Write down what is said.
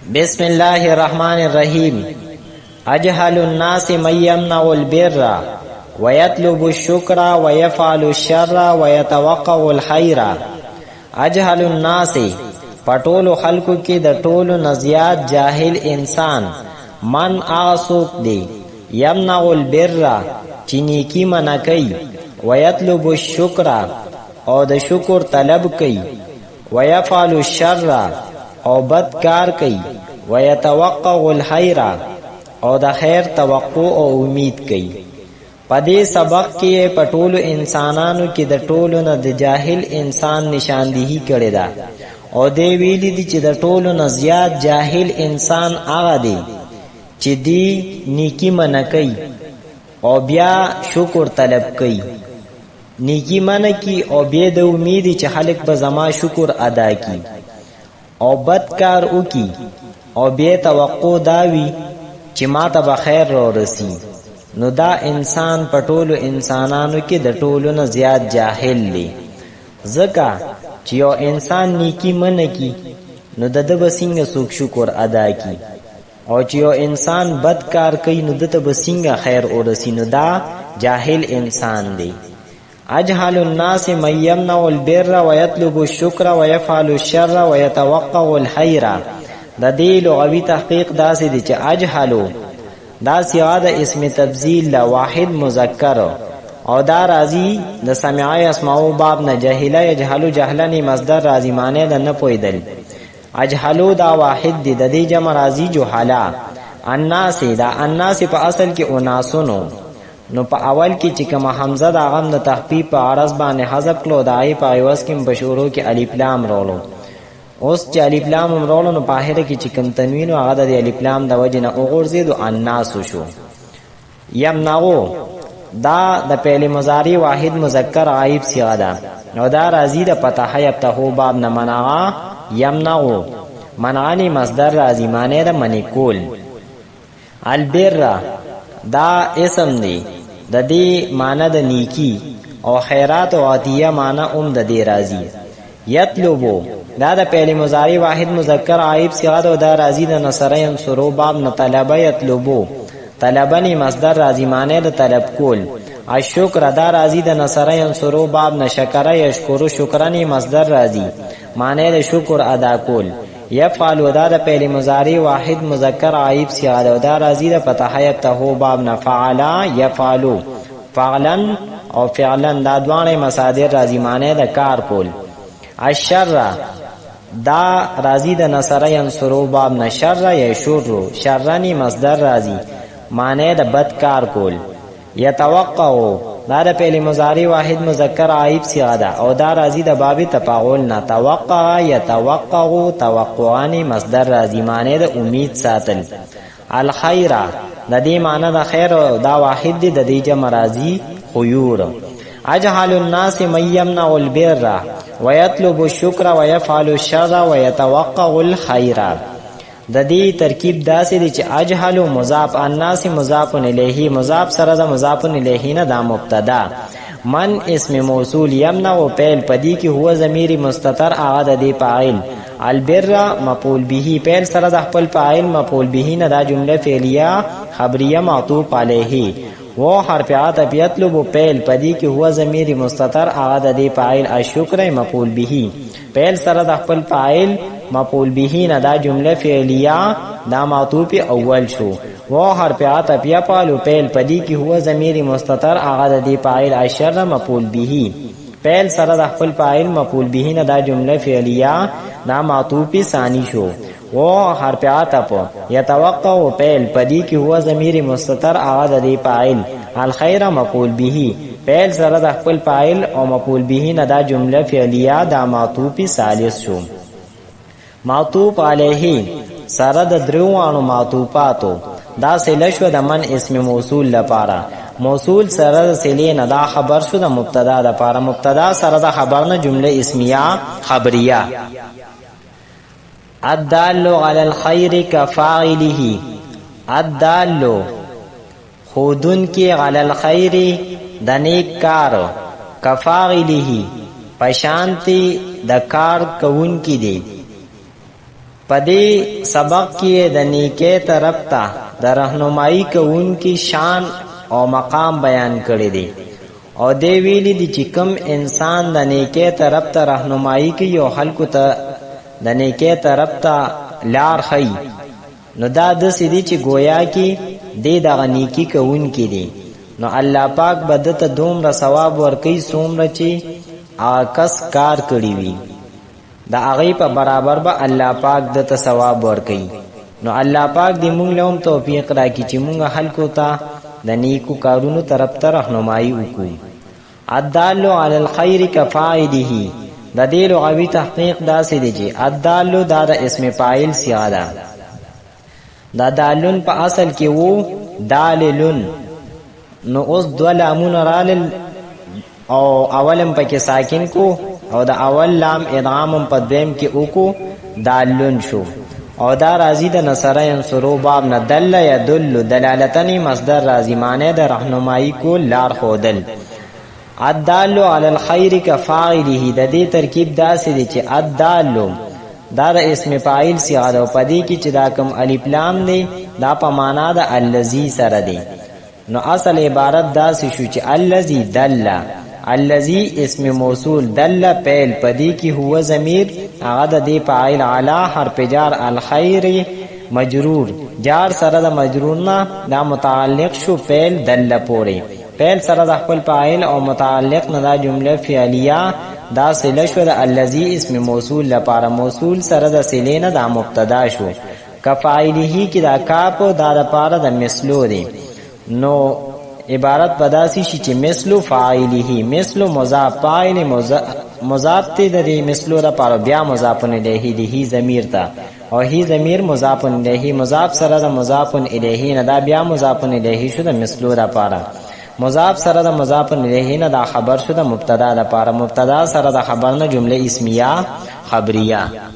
بسم الله الرحمن الرحيم. أجهل الناس من يمنع البر ويطلب الشكر ويفعل الشر ويتوقع الخير. اجهل الناس پټولو خلقو کې د ټولو نزيات جاهل انسان من آسوک دی یمنع البر چې نیکی منع کوي ويطلب الشکر او د شکر طلب کوي ويفعل الشر او بد کار کوي ويتوقع الخير او د خیر توقع او امید کوي. پدې سبق کې پټولو انسانانو کې د ټولو نه د جاهل انسان نشاندهي کړې ده او دی ویلي دي چې د ټولو نه زیات جاهل انسان هغه دی چې دی نیکی منع کوي او بیا شکر طلب کوي. نیکی منع کی او بیا د امید چې خلق به زما شکر ادا کی او بد کار وکي او بیا توقع داوي چې ما ته به خیر را رسی. نو دا انسان پټولو انسانانو کې د ټولو نه زیات جاهل دی. ځکه چې یو انسان نیکی منع کی نو د ده به څنګه څوک شکر ادا کی او چې یو انسان بد کار کوي نو د ته به څنګه خیر ورسی. نو دا جاهل انسان دی. اجهل الناس من يمنع البر ويطلب الشكر ويفعل الشر ويتوقع الخير. د دې لغوي تحقیق داسې دی چې اجهلو دا صيغه د اسم تبذیل لا واحد مذکر او دا راضی د سمعای اسماء باب نه جهله یجهلو جهلنی مصدر راضی معنی د نه پویدل. اجهلو دا واحد دی د دې جمع راضی جهلا. الناس دا الناس په اصل کې اناسونو نو په اول کې چې کوم حمزه دا غم د تخفیف په عرض باندې حذف کړو دای په ایواز کې بشورو کې الف لام رولو. اوس چې الف لام رولو نو په اخر کې چې کوم تنوین او هغه د الف لام د وجه نه وګرځید او الناس شو. یمنعو دا د فعل مضارع واحد مذکر غایب صيغه ده نو دا راضی د فتح یفتحو باب نه منعا یمنعو منعانی مصدر راضی معنی د منی کول. البر دا اسم دی د دې معنی د نیکی او خیرات او عطیه معنی د دې راضی. یطلبو دا د فعل مضارع واحد مذکر غایب صيغه ده دا راضی د نصر ینصرو باب نه طلب یطلبو طلبنی مصدر راضی معنی د طلب کول. الشکر دا راضی د نصر ینصرو باب نه شکر یشکرو شکرنی مصدر راضی معنی د شکر ادا کول. یفعل دا د فعل مضارع واحد مذکر غایب صيغه ده دا راضی د فتح یفتحو باب نه فعلا یفعلو فعلن او فعلن دا دوانه مصادر راضی معنی د کار کول. الشر دا راضی د نصر ینصرو باب نه شر یشرو شرنی مصدر راضی معنی د بد کار کول. یتوقع دا د فعل مضارع واحد مذکر غایب صيغه ده او دا راضی د باب تفاعل نه توقع یتوقع توقعانی مصدر راضی معنی د امید ساتل. الخير د دې معنی د خیر دا واحد دی د دې جمع راضی خيور. اجهل الناس من يمنع البر ويطلب الشكر ويفعل الشر ويتوقع الخير. د دې ترکیب داسې دی چې اجهل مضاف الناس مضاف الیه مضاف سره د مضاف الیه نه دا مبتدا من اسم موصول یمنع او فعل پدی کی هو ضمیر مستتر هغه د دې فاعل. البر مفعول به فعل سره د خپل فاعل مفعول به نه دا جمله فعلیه خبریه معطوف علیه و حرف عطف یطلب فعل پدی کی هو ضمیر مستتر هغه د دې فاعل. الشکر مفعول به فعل سره د خپل فاعل مفعول به نه دا جمله فعلیه دا معطوف اول شو و حرف عطف یفعل فعل پدی کی هو ضمیر مستتر هغه د دې فاعل. الشر مفعول به فعل سره د خپل فاعل مفعول به نه دا جمله فعلیه دا معطوف ثانی شو و حرف عطف یتوقع فعل پدی کی هو ضمیر مستتر هغه د دې فاعل. الخير مفعول به فعل سره د خپل فاعل او مفعول به نه دا جمله فعلیه دا معطوف ثالث شو. معطوف علیه سره د دروانو معطوفاتو دا سله شو د من اسم موصول لپاره. موصول سره د سله نه دا خبر شو د مبتدا لپاره. مبتدا سره د خبر نه جمله اسمیه خبریه. الدال علی الخير كفاعله الدال خودن کی علی الخير د نیک کار کفاعله پشانتی د کار کوون کی دی پدې سبق کې د نیکه طرف ته د رهنمایي کوونکی شان او مقام بیان کړی دی او دی ویلي دي چې کوم انسان د نیکه طرف ته رهنمایي کوي او خلکو ته د نیکه طرف ته لار خي نو دا د سړي چې گویا کې د دغه نیکی کوونکی دی نو الله پاک بدته دومره ثواب ورکي څومره چې کس کار کړی وي دا هغه په برابر به الله پاک دته ثواب ورکي نو الله پاک دې موږ له توفیق راکړي چې موږ خلکو ته د نیکو کارونو طرف ته رهنمایي وکړو الدال علی الخير کفاعله د دې لغوي تحقیق داسې دی چې الدال دا د اسم فاعل صيغه ده دا دالون په اصل کې وو داللن نو اوس دو لامون رالل او اولم پکې ساکن کو او د اول لام ادغام په دویم کې وکړو داللن شو او دا راضی د نصر ینصرو باب نه دل یدل دلالتنی مصدر راضی معنی د رهنمایي کو لار خودل الدال علی الخير کفاعله د دې ترکیب داسې دی چې الدال دا د اسم فاعل صيغه ده پدې کې چې دا کوم الف لام دی دا په معنا د الذی سره دی نو اصل عبارت داسې شو چې الذی دل الذی اسم موصول دل فعل پدې کې هو ضمیر هغه د دې فاعل علی حرف جار الخير مجرور جار سره د مجرور نه دا متعلق شو فعل دل پورې فعل سره د خپل فاعل او متعلق نه دا جمله فعلیه دا صله شو د الذی اسم موصول لپاره موصول سره د صله نه دا مبتدا شو کفاعله کی دا کاپ دا لپاره د مثلو دی نو عبارت بداسی شي چې مثلو فاعله مثلو مضاف فاعل مضاف ته د مثلو لپاره بیا مضاف الیه دی ضمیر تا او هی ضمیر مضاف الیه مضاف سره د مضاف الیه نه دا بیا مضاف الیه شو د مثلو لپاره مضاف سره د مضاف الیه نه دا خبر شو د مبتدا لپاره مبتدا سره د خبر نه جمله اسمیه خبریه